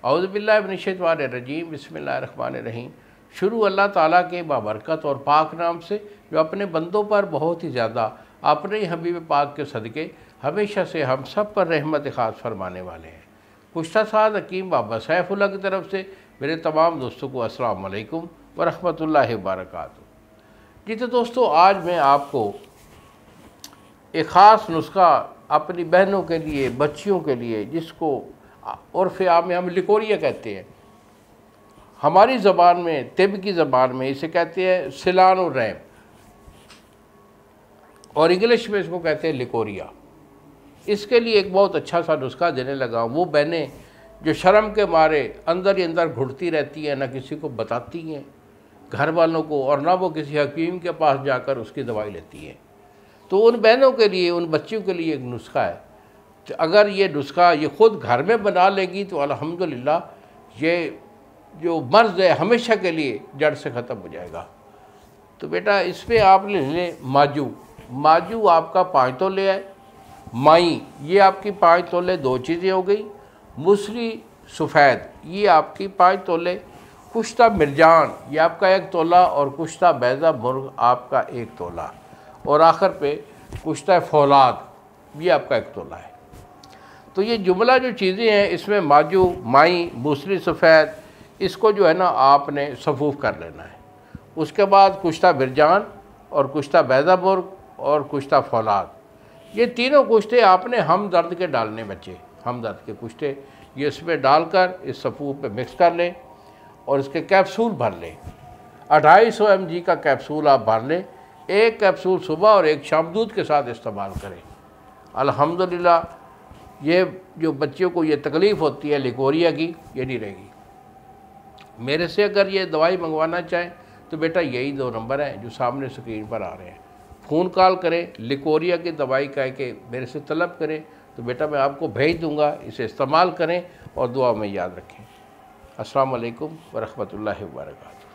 औज़ुबिल्लाहि मिनश्शैतानिर्रजीम बिस्मिल्लाहिर्रहमानिर्रहीम। शुरू अल्लाह ताला के बाबरकत और पाक नाम से जो अपने बंदों पर बहुत ही ज़्यादा अपने ही हबीब पाक के सदक़े हमेशा से हम सब पर रहमत ख़ास फरमाने वाले हैं। कुश्ता साद हकीम बाबा सैफुल्लाह की तरफ से मेरे तमाम दोस्तों को अस्सलाम वालेकुम व रहमतुल्लाहि व बरकातुहू। जी तो दोस्तों, आज मैं आपको एक ख़ास नुस्खा अपनी बहनों के लिए, बच्चियों के लिए, जिसको उर्फ़ आम में हम लिकोरिया कहते हैं, हमारी ज़बान में, तिब की ज़बान में इसे कहते हैं सिलानुर्रैम और इंग्लिश में इसको कहते हैं लिकोरिया। इसके लिए एक बहुत अच्छा सा नुस्खा देने लगा हूँ। वो बहनें जो शर्म के मारे अंदर ही अंदर घुटती रहती हैं, ना किसी को बताती हैं घर वालों को, और ना वो किसी हकीम के पास जाकर उसकी दवाई लेती हैं, तो उन बहनों के लिए, उन बच्चियों के लिए एक नुस्खा है। तो अगर ये नुस्खा ये ख़ुद घर में बना लेगी तो अल्हम्दुलिल्लाह ये जो मर्ज़ है हमेशा के लिए जड़ से ख़त्म हो जाएगा। तो बेटा, इस पर आप ले लें माजू। माजू आपका 5 तोले है। माई ये आपकी 5 तोले, 2 चीज़ें हो गई। मूसली सफ़ेद ये आपकी 5 तोले। कुश्ता मिर्जान ये आपका 1 तोला और कुश्ता बैज़ा मुर्ग आपका 1 तोला। और आखिर पे कुश्ता फौलाद ये आपका 1 तोला है। तो ये जुमला जो चीज़ें हैं इसमें माजू, माई, मूसली सफ़ेद, इसको जो है ना आपने सफूफ़ कर लेना है। उसके बाद कुश्ता बिरजान और कुश्ता बैज़ा मुर्ग और कुश्ता फौलाद, ये तीनों कुश्ते आपने हम दर्द के डालने बच्चे, हम दर्द के कुश्ते ये इसमें डालकर इस सफूफ़ पे मिक्स कर लें और इसके कैप्सूल भर लें। 250 mg का कैप्सूल आप भर लें। 1 कैप्सूल सुबह और 1 शाम दूध के साथ इस्तेमाल करें। अल्हम्दुलिल्लाह ये जो बच्चियों को ये तकलीफ़ होती है लिकोरिया की, ये नहीं रहेगी। मेरे से अगर ये दवाई मंगवाना चाहें तो बेटा यही 2 नंबर हैं जो सामने स्क्रीन पर आ रहे हैं। फ़ोन कॉल करें, लिकोरिया की दवाई कह के मेरे से तलब करें तो बेटा मैं आपको भेज दूँगा। इसे इस्तेमाल करें और दुआ में याद रखें। अस्सलाम वालेकुम व रहमतुल्लाहि व बरकातुहू।